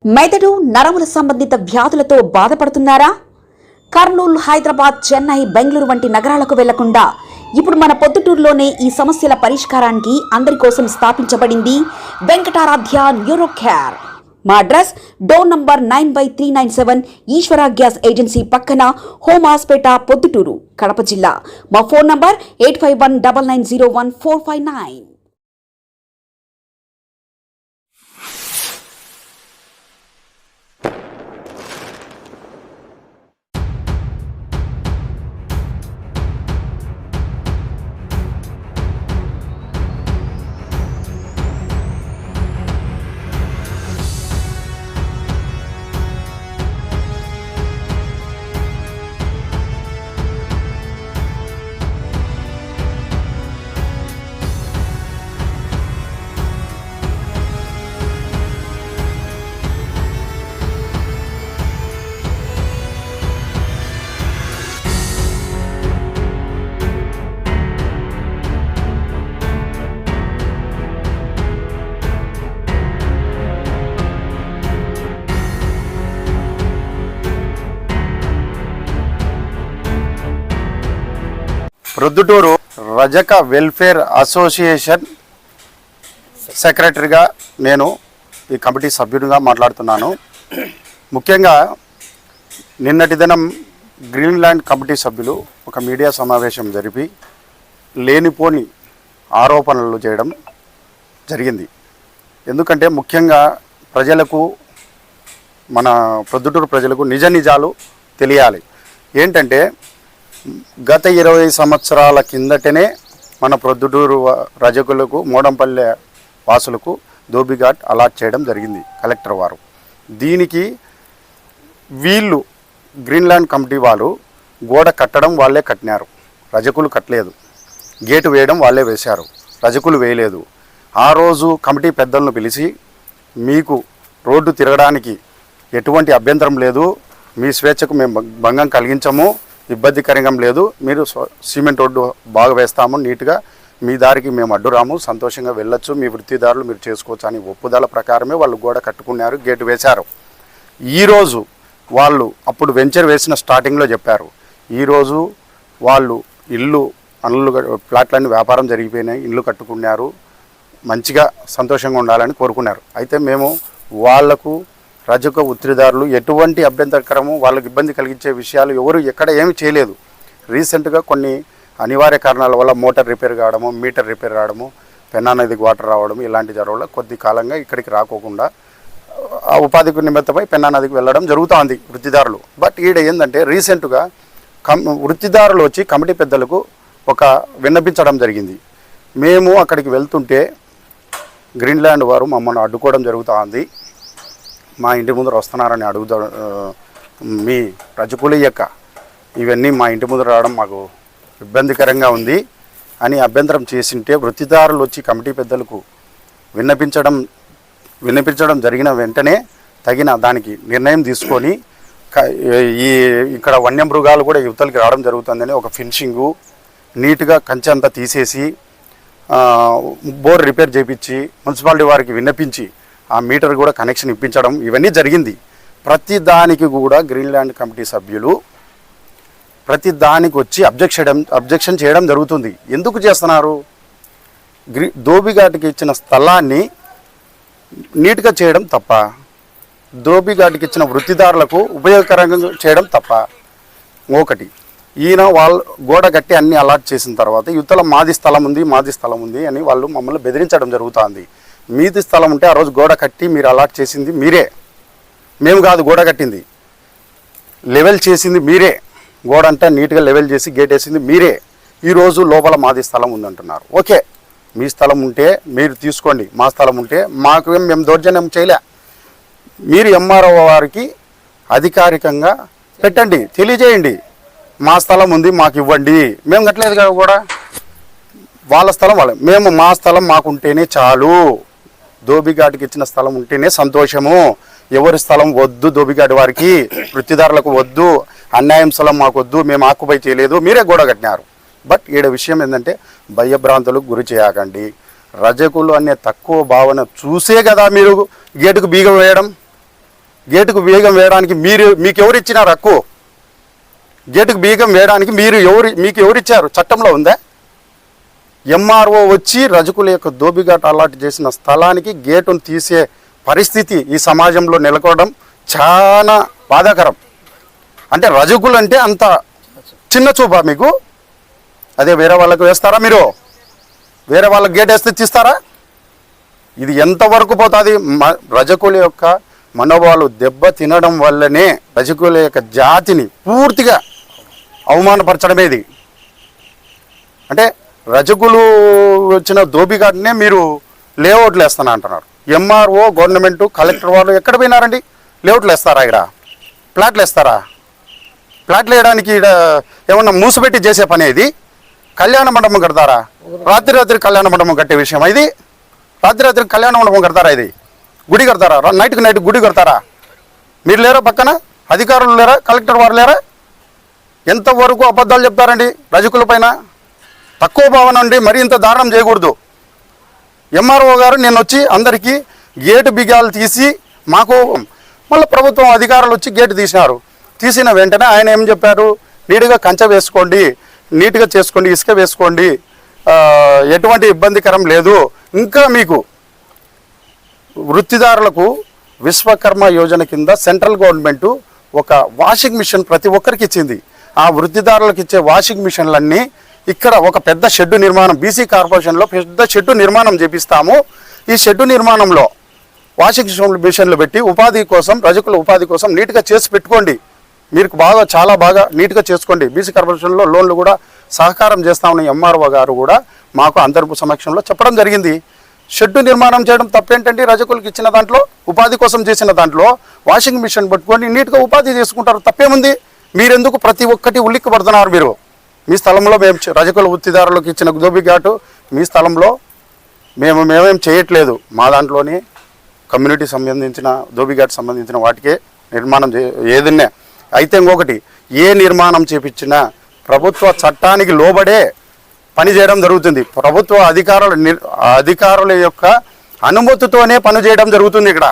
మెదడు నరముల సంబంధిత వ్యాధులతో బాధపడుతున్నారా? కర్నూలు, హైదరాబాద్, చెన్నై, బెంగళూరు వంటి నగరాలకు వెళ్లకుండా ఇప్పుడు మన పొద్దుటూరులోనే ఈ సమస్యల పరిష్కారానికి అందరి కోసం స్థాపించబడింది వెంకటారాధ్య న్యూరో కేర్. మా అడ్రస్ డోర్ నంబర్ 9/397 ఈశ్వర గ్యాస్ ఏజెన్సీ పక్కన, హోమాస్పేట, పొద్దుటూరు, కడప జిల్లా. మా ఫోన్ నంబర్ 8519901459. ప్రొద్దుటూరు రజక వెల్ఫేర్ అసోసియేషన్ సెక్రటరీగా నేను ఈ కమిటీ సభ్యుడిగా మాట్లాడుతున్నాను. ముఖ్యంగా నిన్నటి దినం గ్రీన్లాండ్ కమిటీ సభ్యులు ఒక మీడియా సమావేశం జరిపి లేనిపోని ఆరోపణలు చేయడం జరిగింది. ఎందుకంటే ముఖ్యంగా ప్రజలకు, మన ప్రొద్దుటూరు ప్రజలకు నిజ నిజాలు తెలియాలి. ఏంటంటే గత 20 సంవత్సరాల కిందటనే మన ప్రొద్దుటూరు రజకులకు, మోడంపల్లె వాసులకు దోబిఘాట్ అలాట్ చేయడం జరిగింది కలెక్టర్ వారు. దీనికి వీళ్ళు గ్రీన్లాండ్ కమిటీ వాళ్ళు గోడ కట్టడం వాళ్ళే కట్టినారు, రజకులు కట్టలేదు. గేటు వేయడం వాళ్ళే వేశారు, రజకులు వేయలేదు. ఆ రోజు కమిటీ పెద్దలను పిలిచి, మీకు రోడ్డు తిరగడానికి ఎటువంటి అభ్యంతరం లేదు, మీ స్వేచ్ఛకు మేము భంగం కలిగించము, ఇబ్బందికరంగా లేదు, మీరు సిమెంట్ రోడ్డు బాగా వేస్తాము, నీట్గా మీ దారికి మేము అడ్డురాము, సంతోషంగా వెళ్ళొచ్చు, మీ వృత్తిదారులు మీరు చేసుకోవచ్చు అని ఒప్పుదల ప్రకారమే వాళ్ళు గోడ కట్టుకున్నారు, గేటు వేశారు. ఈరోజు వాళ్ళు అప్పుడు వెంచర్ వేసిన స్టార్టింగ్లో చెప్పారు, ఈరోజు వాళ్ళు పనులు, ప్లాట్లన్నీ వ్యాపారం జరిగిపోయినాయి, ఇల్లు కట్టుకున్నారు, మంచిగా సంతోషంగా ఉండాలని కోరుకున్నారు. అయితే మేము వాళ్లకు రజక ఉత్తిదారులు ఎటువంటి అభ్యంతరకరము, వాళ్ళకి ఇబ్బంది కలిగించే విషయాలు ఎవరు ఎక్కడ ఏమి చేయలేదు. రీసెంట్గా కొన్ని అనివార్య కారణాల వల్ల మోటార్ రిపేర్ కావడము, మీటర్ రిపేర్ కావడము, పెన్నా నదికి వాటర్ రావడం, ఇలాంటి జరగడం కొద్ది కాలంగా ఇక్కడికి రాకోకుండా ఆ ఉపాధి నిమిత్తమై పెన్నా నదికి వెళ్ళడం జరుగుతుంది వృత్తిదారులు. బట్ ఈడ ఏంటంటే రీసెంట్గా వృత్తిదారులు వచ్చి కమిటీ పెద్దలకు ఒక విన్నపించడం జరిగింది. మేము అక్కడికి వెళ్తుంటే గ్రీన్లాండ్ వారు మమ్మల్ని అడ్డుకోవడం జరుగుతుంది, మా ఇంటి ముందర వస్తున్నారని అడుగుతా, మీ రజకుల యొక్క ఇవన్నీ మా ఇంటి ముందర రావడం మాకు ఇబ్బందికరంగా ఉంది అని అభ్యంతరం చేసింటే, వృత్తిదారులు వచ్చి కమిటీ పెద్దలకు విన్నపించడం జరిగిన వెంటనే తగిన దానికి నిర్ణయం తీసుకొని ఇక్కడ వన్యమృగాలు కూడా యువతలకి రావడం జరుగుతుందని ఒక ఫినిషింగు, నీట్గా కంచె అంతా తీసేసి బోర్ రిపేర్ చేయించి మున్సిపాలిటీ వారికి విన్నపించి ఆ మీటర్ కూడా కనెక్షన్ ఇప్పించడం ఇవన్నీ జరిగింది. ప్రతి దానికి కూడా గ్రీన్లాండ్ కమిటీ సభ్యులు ప్రతి దానికి వచ్చి అబ్జెక్షన్ చేయడం జరుగుతుంది. ఎందుకు చేస్తున్నారు? దోబిఘాట్కి ఇచ్చిన స్థలాన్ని నీట్గా చేయడం తప్ప, దోబిఘాట్కి ఇచ్చిన వృత్తిదారులకు ఉపయోగకరంగా చేయడం తప్ప. ఒకటి, ఈయన వాళ్ళు గోడ కట్టి అన్నీ అలాట్ చేసిన తర్వాత యువతల మాది స్థలం ఉంది అని వాళ్ళు మమ్మల్ని బెదిరించడం జరుగుతుంది. మీది స్థలం ఉంటే ఆ రోజు గోడ కట్టి మీరు అలాట్ చేసింది మీరే, మేము కాదు గోడ కట్టింది, లెవెల్ చేసింది మీరే, గోడ అంతా నీట్గా లెవెల్ చేసి గేట్ వేసింది మీరే. ఈరోజు లోపల మాది స్థలం ఉందంటున్నారు. ఓకే, మీ స్థలం ఉంటే మీరు తీసుకోండి, మా స్థలం ఉంటే మేము దౌర్జన్యం చేయలే. మీరు ఎంఆర్ఓ వారికి అధికారికంగా పెట్టండి, తెలియజేయండి, మా స్థలం ఉంది మాకు ఇవ్వండి, మేము కట్టలేదు కదా కూడా, వాళ్ళ స్థలం వాళ్ళ, మేము మా స్థలం మాకుంటేనే చాలు, దోబిఘాట్కి ఇచ్చిన స్థలం ఉంటేనే సంతోషము, ఎవరి స్థలం వద్దు, దోబిఘాట్ వారికి వృత్తిదారులకు వద్దు, అన్యాయం స్థలం మాకు వద్దు, మేము ఆక్యుపై చేయలేదు, మీరే గోడ కట్టినారు. బట్ ఈడ విషయం ఏంటంటే భయభ్రాంతులకు గురి చేయకండి. రజకులు అనే తక్కువ భావన చూసే కదా మీరు గేటుకు బీగం వేయడం. గేటుకు బీగం వేయడానికి మీకు ఎవరు ఇచ్చినారు హక్కు? గేటుకు బీగం వేయడానికి మీకు ఎవరిచ్చారు? చట్టంలో ఉందా? ఎంఆర్ఓ వచ్చి రజకుల యొక్క దోబిఘాట్ అలాట్ చేసిన స్థలానికి గేటును తీసే పరిస్థితి ఈ సమాజంలో నెలకొనడం చాలా బాధాకరం. అంటే రజకులు అంటే అంత చిన్న చూపా మీకు? అదే వేరే వాళ్ళకు వేస్తారా? మీరు వేరే వాళ్ళకి గేట్ వేస్తే తీస్తారా? ఇది ఎంతవరకు పోతుంది? రజకుల యొక్క మనోభావాలు దెబ్బ తినడం వల్లనే రజకుల యొక్క జాతిని పూర్తిగా అవమానపరచడమే ఇది. అంటే రజకులు వచ్చిన దోబిఘాట్నే మీరు లేఅవుట్లు వేస్తాను అంటున్నారు. ఎంఆర్ఓ, గవర్నమెంట్, కలెక్టర్ వాళ్ళు ఎక్కడ పోయినారండి? లేఅవుట్లు వేస్తారా? ఇక్కడ ప్లాట్లు వేస్తారా? ప్లాట్లు వేయడానికి ఇక్కడ ఏమన్నా మూసిపెట్టి చేసే పని ఇది? కళ్యాణ మండపం కడతారా? రాత్రి కళ్యాణ మండపం కట్టే విషయం ఇది? రాత్రి కళ్యాణ మండపం కడతారా? ఇది గుడి కడతారా? నైట్ గుడి కడతారా? మీరు లేరా? పక్కన అధికారులు లేరా? కలెక్టర్ వారు లేరా? ఎంతవరకు అబద్ధాలు చెప్తారండి రజకుల పైన? తక్కువ భావన అండి, మరి ఇంత దారుణం చేయకూడదు. ఎంఆర్ఓ గారు నేను వచ్చి అందరికీ గేటు బిగాలు తీసి మాకు మళ్ళీ ప్రభుత్వం అధికారులు వచ్చి గేటు తీసినారు. తీసిన వెంటనే ఆయన ఏం చెప్పారు? నీట్గా కంచె వేసుకోండి, నీట్గా చేసుకోండి, ఇసుక వేసుకోండి, ఎటువంటి ఇబ్బందికరం లేదు. ఇంకా మీకు వృత్తిదారులకు విశ్వకర్మ యోజన కింద సెంట్రల్ గవర్నమెంట్ ఒక వాషింగ్ మిషన్ ప్రతి ఒక్కరికి ఇచ్చింది. ఆ వృత్తిదారులకు ఇచ్చే వాషింగ్ మిషన్లన్నీ ఇక్కడ ఒక పెద్ద షెడ్డు నిర్మాణం, బీసీ కార్పొరేషన్లో పెద్ద షెడ్డు నిర్మాణం చేపిస్తాము. ఈ షెడ్డు నిర్మాణంలో వాషింగ్ మిషన్లు పెట్టి ఉపాధి కోసం, రజకుల ఉపాధి కోసం నీట్గా చేసి పెట్టుకోండి. మీరు చాలా బాగా నీట్గా చేసుకోండి. బీసీ కార్పొరేషన్లో లోన్లు కూడా సహకారం చేస్తామని ఎంఆర్ఓ గారు కూడా మాకు అందరి సమక్షంలో చెప్పడం జరిగింది. షెడ్డు నిర్మాణం చేయడం తప్పేంటండి? రజకులకు ఇచ్చిన దాంట్లో, ఉపాధి కోసం చేసిన దాంట్లో వాషింగ్ మిషన్ పట్టుకొని నీట్గా ఉపాధి చేసుకుంటారు, తప్పేముంది? మీరెందుకు ప్రతి ఒక్కటి ఉల్లిక్కి పడుతున్నారు? మీరు మీ స్థలంలో మేము రజకుల వృత్తిదారులకు ఇచ్చిన దోబిఘాటు మీ స్థలంలో మేమేం చేయట్లేదు. మా దాంట్లోనే కమ్యూనిటీ సంబంధించిన దోబిఘాట్ సంబంధించిన వాటికే నిర్మాణం ఏదన్నా అయితే. ఇంకొకటి, ఏ నిర్మాణం చేపించినా ప్రభుత్వ చట్టానికి లోబడే పని చేయడం జరుగుతుంది. ప్రభుత్వ అధికారుల యొక్క అనుమతితోనే పని చేయడం జరుగుతుంది. ఇక్కడ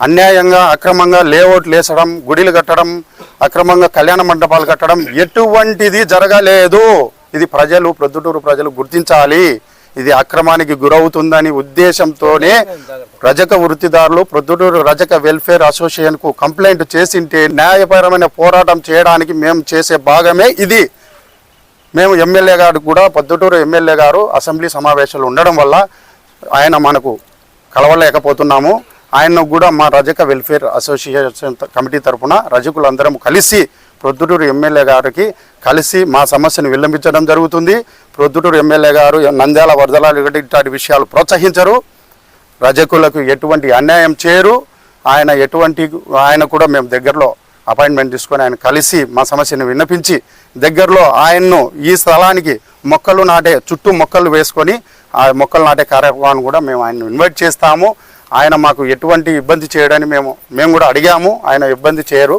అన్యాయంగా అక్రమంగా లేఅవుట్లు వేసడం, గుడిలు కట్టడం, అక్రమంగా కళ్యాణ మండపాలు కట్టడం ఎటువంటిది జరగలేదు. ఇది ప్రొద్దుటూరు ప్రజలు గుర్తించాలి. ఇది అక్రమానికి గురవుతుందని ఉద్దేశంతోనే రజక వృత్తిదారులు ప్రొద్దుటూరు రజక వెల్ఫేర్ అసోసియేషన్కు కంప్లైంట్ చేసింటే న్యాయపరమైన పోరాటం చేయడానికి మేము చేసే భాగమే ఇది. మేము ఎమ్మెల్యే గారు కూడా, పొద్దుటూరు ఎమ్మెల్యే గారు అసెంబ్లీ సమావేశాలు ఉండడం వల్ల ఆయన మనకు కలవలేకపోతున్నాము. ఆయన్ను కూడా మా రజక వెల్ఫేర్ అసోసియేషన్ కమిటీ తరఫున రజకులందరం కలిసి ప్రొద్దుటూరు ఎమ్మెల్యే గారికి కలిసి మా సమస్యను విన్నవించడం జరుగుతుంది. ప్రొద్దుటూరు ఎమ్మెల్యే గారు నంద్యాల, వరదల ఇట్లాంటి విషయాలు ప్రోత్సహించరు. రజకులకు ఎటువంటి అన్యాయం చేయరు. ఆయన కూడా మేము దగ్గరలో అపాయింట్మెంట్ తీసుకొని ఆయన కలిసి మా సమస్యను విన్నపించి దగ్గరలో ఆయన్ను ఈ స్థలానికి చుట్టూ మొక్కలు వేసుకొని ఆ మొక్కలు నాటే కార్యక్రమాన్ని కూడా మేము ఆయన్ను ఇన్వైట్ చేస్తాము. ఆయన మాకు ఎటువంటి ఇబ్బంది చేయడానికి మేము కూడా అడిగాము. ఆయన ఇబ్బంది చేయరు.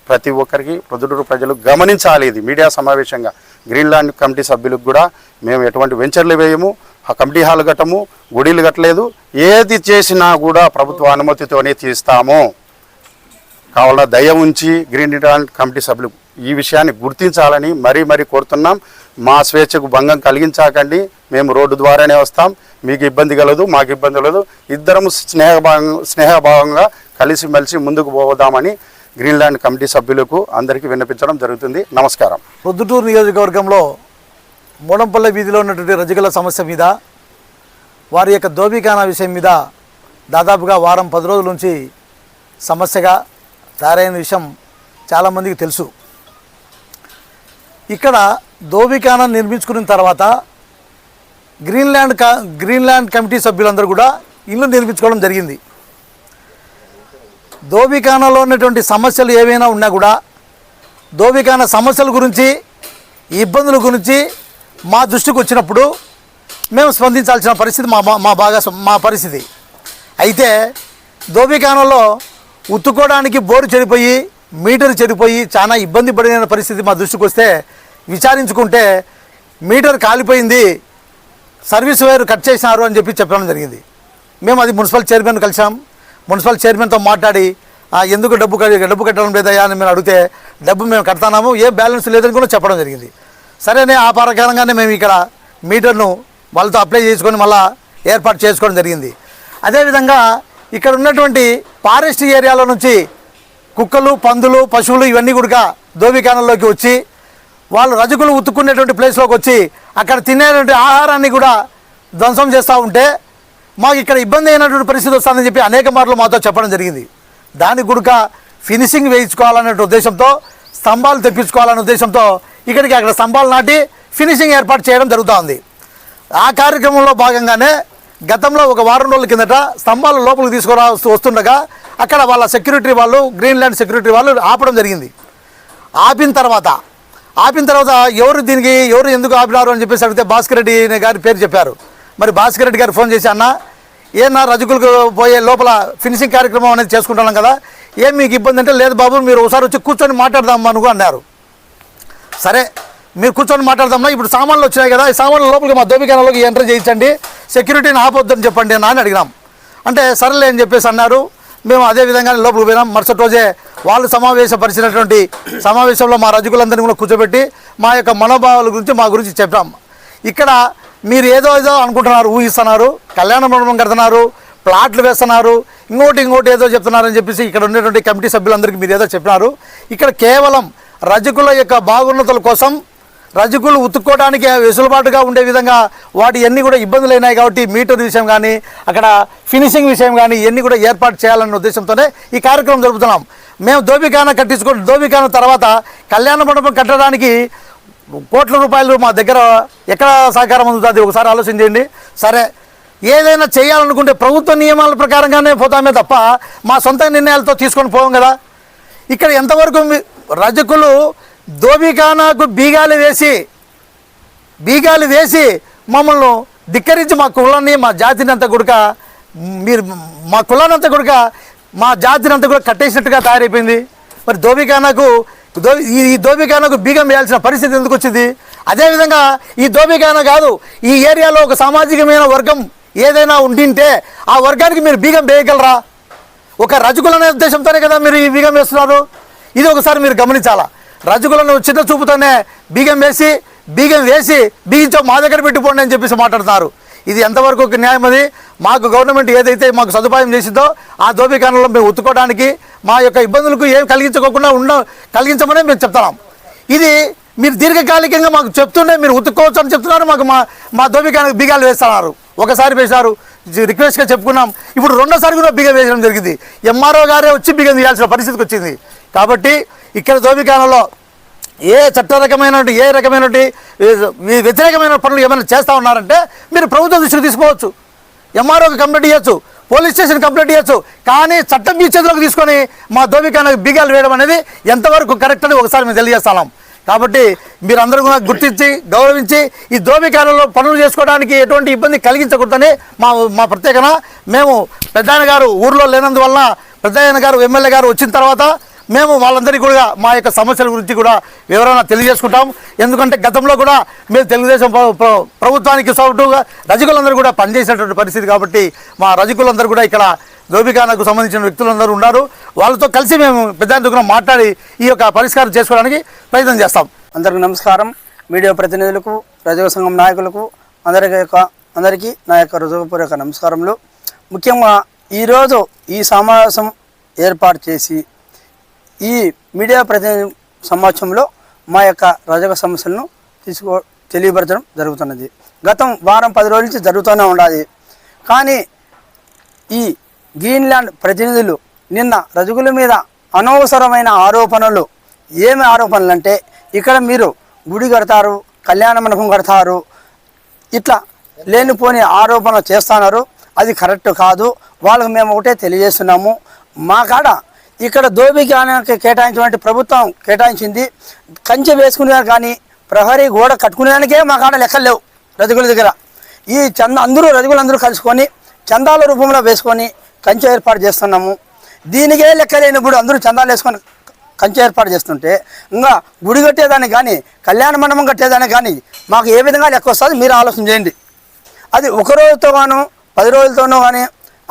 ప్రతి ఒక్కరికి ప్రొద్దుటూరు ప్రజలు గమనించాలి. ఇది మీడియా సమావేశంగా గ్రీన్లాండ్ కమిటీ సభ్యులకు కూడా మేము ఎటువంటి వెంచర్లు వేయము, ఆ కమిటీ హాల్ కట్టము, గుడిలు కట్టలేదు. ఏది చేసినా కూడా ప్రభుత్వ అనుమతితోనే తీస్తాము. కావాల దయ ఉంచి గ్రీన్లాండ్ కమిటీ సభ్యులు ఈ విషయాన్ని గుర్తించాలని మరీ కోరుతున్నాం. మా స్వేచ్ఛకు భంగం కలిగించకండి. మేము రోడ్డు ద్వారానే వస్తాం. మీకు ఇబ్బంది కలదు, మాకు ఇబ్బంది కలదు. ఇద్దరము స్నేహభావంగా కలిసిమెలిసి ముందుకు పోదామని గ్రీన్లాండ్ కమిటీ సభ్యులకు అందరికీ విన్నపించడం జరుగుతుంది. నమస్కారం. ప్రొద్దుటూరు నియోజకవర్గంలో మోడంపల్లె వీధిలో ఉన్నటువంటి రజకుల సమస్య మీద, వారి యొక్క దోబిఖానా విషయం మీద దాదాపుగా వారం 10 రోజుల నుంచి సమస్యగా తయారైన విషయం చాలామందికి తెలుసు. ఇక్కడ దోబిఖానా నిర్మించుకున్న తర్వాత గ్రీన్లాండ్ కమిటీ సభ్యులందరూ కూడా ఇల్లు నిర్మించుకోవడం జరిగింది. దోబిఖానాలో ఉన్నటువంటి సమస్యలు ఏవైనా ఉన్నా కూడా దోబిఖానా సమస్యల గురించి, ఇబ్బందుల గురించి మా దృష్టికి వచ్చినప్పుడు మేము స్పందించాల్సిన పరిస్థితి మా పరిస్థితి. అయితే దోబిఖానాలో ఉత్తుకోవడానికి బోరు చెడిపోయి, మీటర్ చెడిపోయి చాలా ఇబ్బంది పడిన పరిస్థితి మా దృష్టికి వస్తే విచారించుకుంటే మీటర్ కాలిపోయింది, సర్వీస్ వైర్ కట్ చేసినారు అని చెప్పడం జరిగింది. మేము అది మున్సిపల్ చైర్మన్ కలిసాం. మున్సిపల్ చైర్మన్తో మాట్లాడి ఎందుకు డబ్బు కట్టడం లేదయ్యా అని మేము అడిగితే డబ్బు మేము కడతాము, ఏ బ్యాలెన్స్ లేదని కూడా చెప్పడం జరిగింది. సరేనే ఆ ప్రకారంగానే మేము ఇక్కడ మీటర్ను వాళ్ళతో అప్లై చేసుకొని మళ్ళీ ఏర్పాటు చేసుకోవడం జరిగింది. అదేవిధంగా ఇక్కడ ఉన్నటువంటి ఫారెస్ట్ ఏరియాలో నుంచి కుక్కలు, పందులు, పశువులు ఇవన్నీ కూడా దోబికానంలోకి వచ్చి వాళ్ళు రజకులు ఉతుక్కునేటువంటి ప్లేస్లోకి వచ్చి అక్కడ తినేటువంటి ఆహారాన్ని కూడా ధ్వంసం చేస్తూ ఉంటే మాకు ఇక్కడ ఇబ్బంది అయినటువంటి పరిస్థితి వస్తుందని చెప్పి అనేక మార్లు మాతో చెప్పడం జరిగింది. దానికి కూడా ఫినిషింగ్ వేయించుకోవాలనే ఉద్దేశంతో, స్తంభాలు తెప్పించుకోవాలనే ఉద్దేశంతో ఇక్కడికి అక్కడ స్తంభాలు నాటి ఫినిషింగ్ ఏర్పాటు చేయడం జరుగుతూ ఉంది. ఆ కార్యక్రమంలో భాగంగానే గతంలో ఒక వారం రోజుల కిందట స్తంభాలు లోపలికి తీసుకురా వస్తుండగా అక్కడ వాళ్ళ సెక్యూరిటీ వాళ్ళు, గ్రీన్లాండ్ సెక్యూరిటీ వాళ్ళు ఆపడం జరిగింది. ఆపిన తర్వాత ఎవరు ఎందుకు ఆపినారు అని చెప్పేసి అడిగితే భాస్కర్ రెడ్డి గారి పేరు చెప్పారు. మరి భాస్కర్ రెడ్డి గారు ఫోన్ చేసి, అన్న ఏమన్నా రజకులకు పోయే లోపల ఫినిషింగ్ కార్యక్రమం అనేది చేసుకుంటున్నాం కదా, ఏం మీకు ఇబ్బంది అంటే, లేదు బాబు మీరు ఒకసారి వచ్చి కూర్చొని మాట్లాడదాం అనుకో అన్నారు. సరే మీరు కూర్చొని మాట్లాడదామన్నా, ఇప్పుడు సామాన్లు వచ్చినాయి కదా, ఈ సామాన్లు లోపలికి మా దోబికానంలోకి ఎంటర్ చేయించండి, సెక్యూరిటీని ఆపొద్దని చెప్పండి అని అడిగినాం. అంటే సరేలే అని చెప్పేసి అన్నారు. మేము అదే విధంగా లోపలికి పోయినాం. మరుసటి రోజే వాళ్ళు సమావేశపరిచినటువంటి సమావేశంలో మా రజకులందరినీ కూడా కూర్చోబెట్టి మా యొక్క మనోభావాల గురించి మా గురించి చెప్పాం. ఇక్కడ మీరు ఏదో అనుకుంటున్నారు, ఊహిస్తున్నారు, కళ్యాణ మండపం కడుతున్నారు, ప్లాట్లు వేస్తున్నారు, ఇంకోటి ఏదో చెప్తున్నారని చెప్పేసి ఇక్కడ ఉన్నటువంటి కమిటీ సభ్యులందరికీ మీరు ఏదో చెప్పినారు. ఇక్కడ కేవలం రజకుల యొక్క బాగున్నతుల కోసం, రజకులు ఉతుక్కోవడానికి వెసులుబాటుగా ఉండే విధంగా వాటి అన్నీ కూడా ఇబ్బందులు అయినాయి కాబట్టి మీటర్ విషయం కానీ, అక్కడ ఫినిషింగ్ విషయం కానీ ఇవన్నీ కూడా ఏర్పాటు చేయాలన్న ఉద్దేశంతోనే ఈ కార్యక్రమం జరుపుతున్నాం. మేము దోబికానం తర్వాత కళ్యాణ మండపం కట్టడానికి కోట్ల రూపాయలు మా దగ్గర ఎక్కడ సహకారం అందుతుంది ఒకసారి ఆలోచన చేయండి. సరే ఏదైనా చేయాలనుకుంటే ప్రభుత్వ నియమాల ప్రకారంగానే పోతామే తప్ప మా సొంత నిర్ణయాలతో తీసుకొని పోవం కదా. ఇక్కడ ఎంతవరకు రజకులు దోబికానాకు బీగాలు వేసి మమ్మల్ని ధిక్కరించి మా కులాన్ని, మా జాతిని అంతా కూడా మీరు మా కులాన్ని అంతా కూడా మా జాతిని అంతా కూడా కట్టేసినట్టుగా తయారైపోయింది. మరి ఈ దోబికానాకు బీగం వేయాల్సిన పరిస్థితి ఎందుకు వచ్చింది? అదేవిధంగా ఈ దోబికానా కాదు, ఈ ఏరియాలో ఒక సామాజికమైన వర్గం ఏదైనా ఉండింటే ఆ వర్గానికి మీరు బీగం వేయగలరా? ఒక రజకులనే ఉద్దేశంతోనే కదా మీరు ఈ బీగం వేస్తున్నారు. ఇది ఒకసారి మీరు గమనించాలా. రజకులను చిన్న చూపుతోనే బీగం వేసి బీగించో మా దగ్గర పెట్టుకోండి అని చెప్పేసి మాట్లాడుతున్నారు. ఇది ఎంతవరకు ఒక న్యాయం? అది మాకు గవర్నమెంట్ ఏదైతే మాకు సదుపాయం చేసిందో ఆ దోబికానంలో మేము ఉత్తుకోవడానికి మా యొక్క ఇబ్బందులకు ఏం కలిగించమని మేము చెప్తున్నాం. ఇది మీరు దీర్ఘకాలికంగా మాకు చెప్తుండే మీరు ఉతుక్కోవచ్చు అని చెప్తున్నారు, మాకు మా దోబికానికి బీగాలు వేస్తున్నారు. ఒకసారి వేశారు, రిక్వెస్ట్గా చెప్పుకున్నాం, ఇప్పుడు రెండోసారి కూడా బీగం వేయడం జరిగింది. ఎంఆర్ఓ గారే వచ్చి బీగం తీయాల్సిన పరిస్థితికి వచ్చింది. కాబట్టి ఇక్కడ దోబికానంలో ఏ రకమైనటువంటి వ్యతిరేకమైన పనులు ఏమైనా చేస్తూ ఉన్నారంటే మీరు ప్రభుత్వం దృష్టికి తీసుకోవచ్చు, ఎంఆర్ఓకి కంప్లైంట్ ఇవ్వచ్చు, పోలీస్ స్టేషన్ కంప్లైంట్ ఇవ్వచ్చు. కానీ చట్టం మీ చేతిలోకి తీసుకొని మా దోబికానాకు బీగాలు వేయడం అనేది ఎంతవరకు కరెక్ట్ అని ఒకసారి మేము తెలియజేస్తున్నాం. కాబట్టి మీరందరూ కూడా గుర్తించి గౌరవించి ఈ దోబికానంలో పనులు చేసుకోవడానికి ఎటువంటి ఇబ్బంది కలిగించకూడదని మా ప్రత్యేకన. మేము పెద్దాయన గారు ఊర్లో లేనందువలన పెద్దాయన గారు ఎమ్మెల్యే గారు వచ్చిన తర్వాత మేము వాళ్ళందరికీ కూడా మా యొక్క సమస్యల గురించి కూడా వివరణ తెలియజేసుకుంటాం. ఎందుకంటే గతంలో కూడా మేము తెలుగుదేశం ప్రభుత్వానికి సపోర్టుగా రజకులందరూ కూడా పనిచేసినటువంటి పరిస్థితి. కాబట్టి మా రజకులందరూ కూడా ఇక్కడ దోబికానాకు సంబంధించిన వ్యక్తులందరూ ఉన్నారు. వాళ్ళతో కలిసి మేము పెద్ద మాట్లాడి ఈ యొక్క పరిష్కారం చేసుకోవడానికి ప్రయత్నం చేస్తాం. అందరికీ నమస్కారం. మీడియా ప్రతినిధులకు, రజక సంఘం నాయకులకు అందరికీ నా యొక్క హృదయపూర్వక నమస్కారములు. ముఖ్యంగా ఈరోజు ఈ సమావేశం ఏర్పాటు చేసి ఈ మీడియా ప్రతినిధి సమావేశంలో మా యొక్క రజక సమస్యలను తెలియపరచడం జరుగుతున్నది. గతం వారం 10 రోజుల నుంచి జరుగుతూనే ఉండాలి. కానీ ఈ గ్రీన్లాండ్ ప్రతినిధులు నిన్న రజకుల మీద అనవసరమైన ఆరోపణలు, ఏమి ఆరోపణలు అంటే ఇక్కడ మీరు గుడి కడతారు, కళ్యాణ మండపం కడతారు, ఇట్లా లేనిపోని ఆరోపణ చేస్తున్నారు. అది కరెక్ట్ కాదు. వాళ్ళకు మేము ఒకటే తెలియజేస్తున్నాము, మా కాడ ఇక్కడ దోబికానానికి కేటాయించినటువంటి ప్రభుత్వం కేటాయించింది. కంచె వేసుకునేదానికి కానీ ప్రహరీ గోడ కట్టుకునేదానికే మా కాడ లెక్కలు లేవు రజకుల దగ్గర. ఈ అందరూ రజకులందరూ కలుసుకొని చందాల రూపంలో వేసుకొని కంచె ఏర్పాటు చేస్తున్నాము. దీనికే లెక్క లేనప్పుడు అందరూ చందాలు వేసుకొని కంచె ఏర్పాటు చేస్తుంటే ఇంకా గుడి కట్టేదానికి కానీ కళ్యాణ మండపం కట్టేదానికి కానీ మాకు ఏ విధంగా లెక్క వస్తుంది మీరు ఆలోచన చేయండి. అది ఒక రోజుతో గాను 10 రోజులతోనో కానీ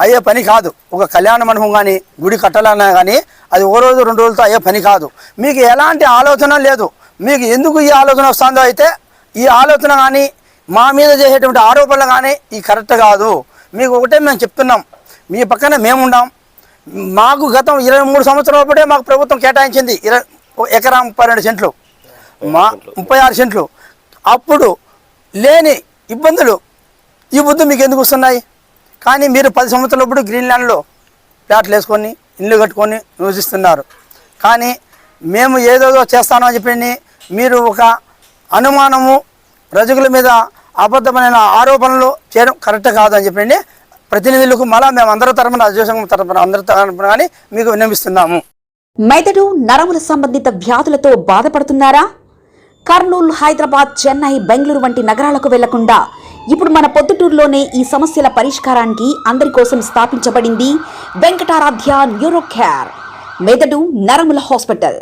అయ్యే పని కాదు. ఒక కళ్యాణ మండపం కానీ గుడి కట్టాలన్నా కానీ అది ఓ రోజు 2 రోజులతో అయ్యే పని కాదు. మీకు ఎలాంటి ఆలోచన లేదు. మీకు ఎందుకు ఈ ఆలోచన వస్తుందో అయితే ఈ ఆలోచన కానీ మా మీద చేసేటువంటి ఆరోపణలు కానీ ఈ కరెక్ట్ కాదు. మీకు ఒకటే మేము చెప్తున్నాం, మీ పక్కన మేము ఉన్నాం. మాకు గతం 23 సంవత్సరాల అప్పుడే మాకు ప్రభుత్వం కేటాయించింది ఎకరా 32 సెంట్లు, 36 సెంట్లు. అప్పుడు లేని ఇబ్బందులు ఈ బుద్ధి మీకు ఎందుకు వస్తున్నాయి? కానీ మీరు 10 సంవత్సరాలప్పుడు గ్రీన్లాండ్లో ప్లాట్లు వేసుకొని ఇల్లు కట్టుకొని నివసిస్తున్నారు. కానీ మేము ఏదేదో చేస్తామని చెప్పి మీరు ఒక అనుమానము ప్రజల మీద అబద్ధమైన ఆరోపణలు చేయడం కరెక్ట్ కాదని చెప్పండి ప్రతినిధులకు మళ్ళీ మేము అందరి తరఫున రాజ్యాంగం తరఫున అందరి తరఫున కానీ మీకు విన్నవిస్తున్నాము. మెదడు నరముల సంబంధిత వ్యాధులతో బాధపడుతున్నారా? కర్నూలు, హైదరాబాద్, చెన్నై, బెంగళూరు వంటి నగరాలకు వెళ్లకుండా ఇప్పుడు మన పొద్దుటూరులోనే ఈ సమస్యల పరిష్కారానికి అందరి కోసం స్థాపించబడింది వెంకటారాధ్య న్యూరో కేర్ మెదడు నరముల hospital.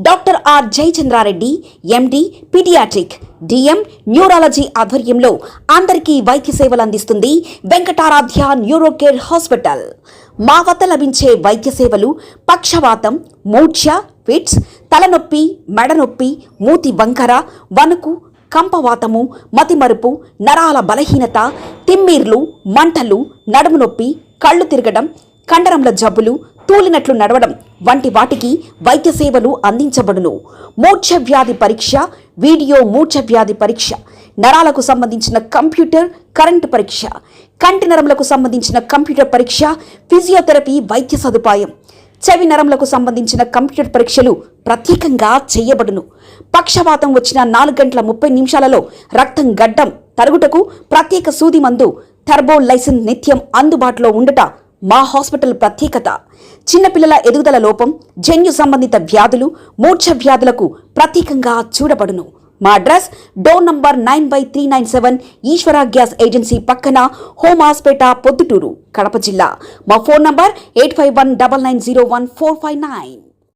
Doctor R Jayachandrareddy MD paediatric DM neurology ఆధ్వర్యంలో అందరికీ వైద్య సేవలు అందిస్తుంది వెంకటారాధ్య న్యూరో కేర్ హాస్పిటల్. మా వద్ద లభించే వైద్య సేవలు పక్షవాతం, మూర్ఛ, ఫిట్స్, తలనొప్పి, మెడనొప్పి, మూతి వంకర, వణుకు, కంపవాతము, మతిమరుపు, నరాల బలహీనత, తిమ్మిర్లు, మంటలు, నడుము నొప్పి, కళ్ళు తిరగడం, కండరంల జబ్బులు, తూలినట్లు నడవడం వంటి వాటికి వైద్య సేవలు అందించబడును. మూర్ఛ వ్యాధి పరీక్ష, వీడియో మూర్ఛ వ్యాధి పరీక్ష, నరాలకు సంబంధించిన కంప్యూటర్ కరెంటు పరీక్ష, కంటి నరములకు సంబంధించిన కంప్యూటర్ పరీక్ష, ఫిజియోథెరపీ వైద్య సదుపాయం, చెవి నరములకు సంబంధించిన కంప్యూటర్ పరీక్షలు ప్రత్యేకంగా చేయబడును. పక్షవాతం వచ్చిన 4 గంటల 30 నిమిషాలలో రక్తం గడ్డం తరుగుటకు ప్రత్యేక సూది మందు థర్బోలైసిన్ నిత్యం అందుబాటులో ఉండట మా హాస్పిటల్ ప్రత్యేకత. చిన్నపిల్లల ఎదుగుదల లోపం, జన్యు సంబంధిత వ్యాధులు, మూర్ఛ వ్యాధులకు ప్రత్యేకంగా చూడబడును. మా అడ్రస్ డోర్ నంబర్ 9/397 ఈశ్వర గ్యాస్ ఏజెన్సీ పక్కన, హోమాస్పేట, పొద్దుటూరు, కడప జిల్లా. మా ఫోన్ నంబర్ 8519901459.